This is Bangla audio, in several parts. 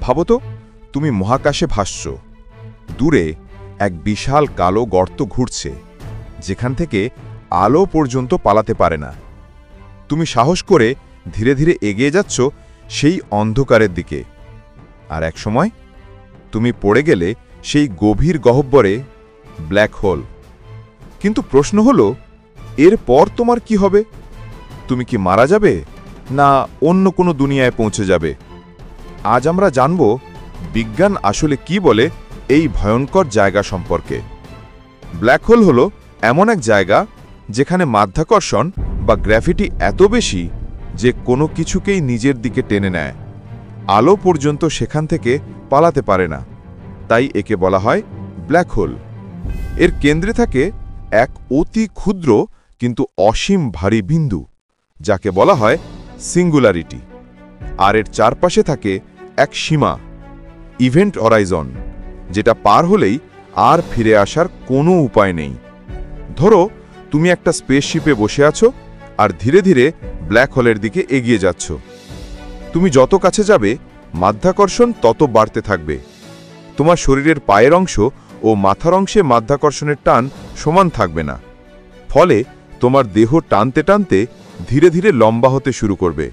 ভাবো তো, তুমি মহাকাশে ভাসছ। দূরে এক বিশাল কালো গর্ত ঘুরছে, যেখান থেকে আলো পর্যন্ত পালাতে পারে না। তুমি সাহস করে ধীরে ধীরে এগিয়ে যাচ্ছ সেই অন্ধকারের দিকে। আর একসময় তুমি পড়ে গেলে সেই গভীর গহ্বরে, ব্ল্যাক হোল। কিন্তু প্রশ্ন হলো, এরপর তোমার কি হবে? তুমি কি মারা যাবে, না অন্য কোনো দুনিয়ায় পৌঁছে যাবে? আজ আমরা জানব বিজ্ঞান আসলে কি বলে এই ভয়ঙ্কর জায়গা সম্পর্কে। ব্ল্যাক হোল হলো এমন এক জায়গা যেখানে মাধ্যাকর্ষণ বা গ্র্যাভিটি এত বেশি যে কোনো কিছুকেই নিজের দিকে টেনে নেয়। আলো পর্যন্ত সেখান থেকে পালাতে পারে না, তাই একে বলা হয় ব্ল্যাক হোল। এর কেন্দ্রে থাকে এক অতি ক্ষুদ্র কিন্তু অসীম ভারী বিন্দু, যাকে বলা হয় সিঙ্গুলারিটি। আর এর চারপাশে থাকে এক সীমা, ইভেন্ট হরাইজন, যেটা পার হলেই আর ফিরে আসার কোনো উপায় নেই। ধরো তুমি একটা স্পেসশিপে বসে আছো আর ধীরে ধীরে ব্ল্যাক হোলের দিকে এগিয়ে যাচ্ছ। তুমি যত কাছে যাবে মাধ্যাকর্ষণ তত বাড়তে থাকবে। তোমার শরীরের পায়ের অংশ ও মাথার অংশে মাধ্যাকর্ষণের টান সমান থাকবে না, ফলে তোমার দেহ টানতে টানতে ধীরে ধীরে লম্বা হতে শুরু করবে।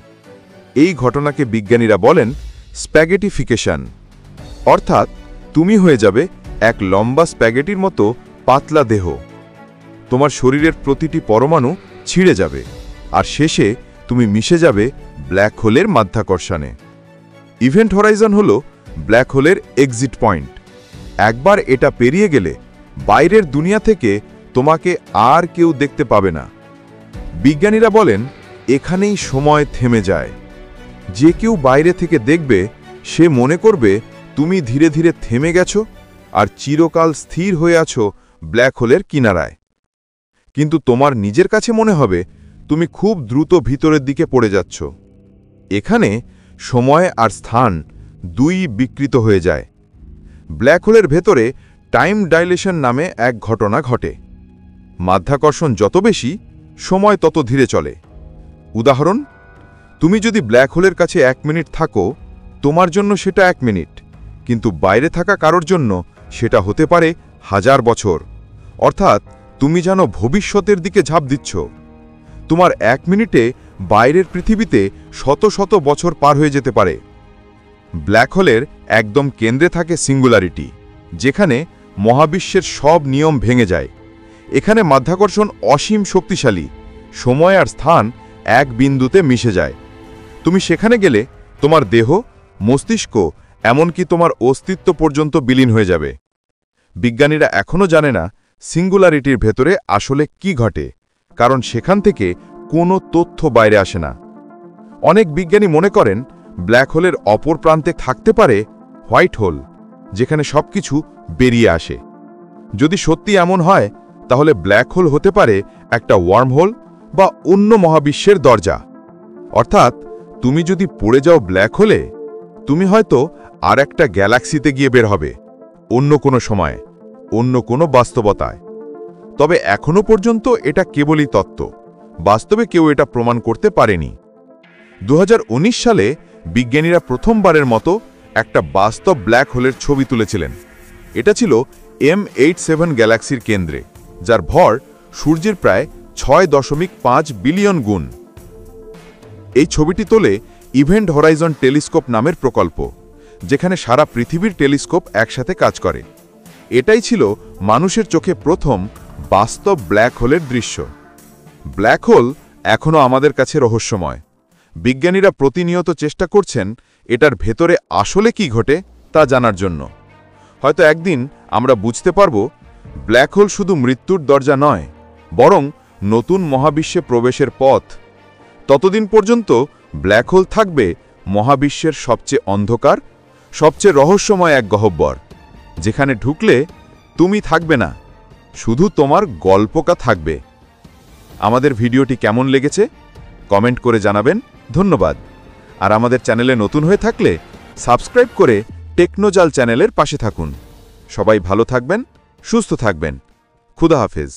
এই ঘটনাকে বিজ্ঞানীরা বলেন স্প্যাগেটিফিকেশন, অর্থাৎ তুমি হয়ে যাবে এক লম্বা স্প্যাগেটির মতো পাতলা দেহ। তোমার শরীরের প্রতিটি পরমাণু ছিঁড়ে যাবে, আর শেষে তুমি মিশে যাবে ব্ল্যাক হোলের মাধ্যাকর্ষণে। ইভেন্ট হরাইজন হল ব্ল্যাক হোলের এক্সিট পয়েন্ট। একবার এটা পেরিয়ে গেলে বাইরের দুনিয়া থেকে তোমাকে আর কেউ দেখতে পাবে না। বিজ্ঞানীরা বলেন এখানেই সময় থেমে যায়। যে কেউ বাইরে থেকে দেখবে সে মনে করবে তুমি ধীরে ধীরে থেমে গেছো আর চিরকাল স্থির হয়ে আছো ব্ল্যাক হোলের কিনারায়। কিন্তু তোমার নিজের কাছে মনে হবে তুমি খুব দ্রুত ভিতরের দিকে পড়ে যাচ্ছ। এখানে সময় আর স্থান দুই বিকৃত হয়ে যায়। ব্ল্যাক হোলের ভেতরে টাইম ডাইলেশন নামে এক ঘটনা ঘটে। মাধ্যাকর্ষণ যত বেশি, সময় তত ধীরে চলে। উদাহরণ, তুমি যদি ব্ল্যাক হোলের কাছে 1 মিনিট থাকো, তোমার জন্য সেটা 1 মিনিট, কিন্তু বাইরে থাকা কারোর জন্য সেটা হতে পারে 1000 বছর। অর্থাৎ তুমি যেন ভবিষ্যতের দিকে ঝাঁপ দিচ্ছ। তোমার 1 মিনিটে বাইরের পৃথিবীতে শত শত বছর পার হয়ে যেতে পারে। ব্ল্যাক হোলের একদম কেন্দ্রে থাকে সিঙ্গুলারিটি, যেখানে মহাবিশ্বের সব নিয়ম ভেঙে যায়। এখানে মাধ্যাকর্ষণ অসীম শক্তিশালী, সময় আর স্থান এক বিন্দুতে মিশে যায়। তুমি সেখানে গেলে তোমার দেহ, মস্তিষ্ক, এমনকি তোমার অস্তিত্ব পর্যন্ত বিলীন হয়ে যাবে। বিজ্ঞানীরা এখনও জানে না সিঙ্গুলারিটির ভেতরে আসলে কি ঘটে, কারণ সেখান থেকে কোনো তথ্য বাইরে আসে না। অনেক বিজ্ঞানী মনে করেন ব্ল্যাক হোলের অপর প্রান্তে থাকতে পারে হোয়াইট হোল, যেখানে সবকিছু বেরিয়ে আসে। যদি সত্যি এমন হয়, তাহলে ব্ল্যাক হোল হতে পারে একটা ওয়ার্ম হোল বা অন্য মহাবিশ্বের দরজা। অর্থাৎ তুমি যদি পড়ে যাও ব্ল্যাক হোলে, তুমি হয়তো আর একটা গ্যালাক্সিতে গিয়ে বের হবে, অন্য কোনো সময়, অন্য কোনো বাস্তবতায়। তবে এখনো পর্যন্ত এটা কেবলই তত্ত্ব, বাস্তবে কেউ এটা প্রমাণ করতে পারেনি। 2019 সালে বিজ্ঞানীরা প্রথমবারের মতো একটা বাস্তব ব্ল্যাক হোলের ছবি তুলেছিলেন। এটা ছিল M87 গ্যালাক্সির কেন্দ্রে, যার ভর সূর্যের প্রায় 6.5 বিলিয়ন গুণ। এই ছবিটি তোলে ইভেন্ট হরাইজন টেলিস্কোপ নামের প্রকল্প, যেখানে সারা পৃথিবীর টেলিস্কোপ একসাথে কাজ করে। এটাই ছিল মানুষের চোখে প্রথম বাস্তব ব্ল্যাক হোলের দৃশ্য। ব্ল্যাক হোল এখনও আমাদের কাছে রহস্যময়। বিজ্ঞানীরা প্রতিনিয়ত চেষ্টা করছেন এটার ভেতরে আসলে কি ঘটে তা জানার জন্য। হয়তো একদিন আমরা বুঝতে পারব ব্ল্যাক হোল শুধু মৃত্যুর দরজা নয়, বরং নতুন মহাবিশ্বে প্রবেশের পথ। ততদিন পর্যন্ত ব্ল্যাক হোল থাকবে মহাবিশ্বের সবচেয়ে অন্ধকার, সবচেয়ে রহস্যময় এক গহ্বর, যেখানে ঢুকলে তুমি থাকবে না, শুধু তোমার গল্পটা থাকবে। আমাদের ভিডিওটি কেমন লেগেছে কমেন্ট করে জানাবেন। ধন্যবাদ। আর আমাদের চ্যানেলে নতুন হয়ে থাকলে সাবস্ক্রাইব করে টেকনোজাল চ্যানেলের পাশে থাকুন। সবাই ভালো থাকবেন, সুস্থ থাকবেন। খুদা হাফেজ।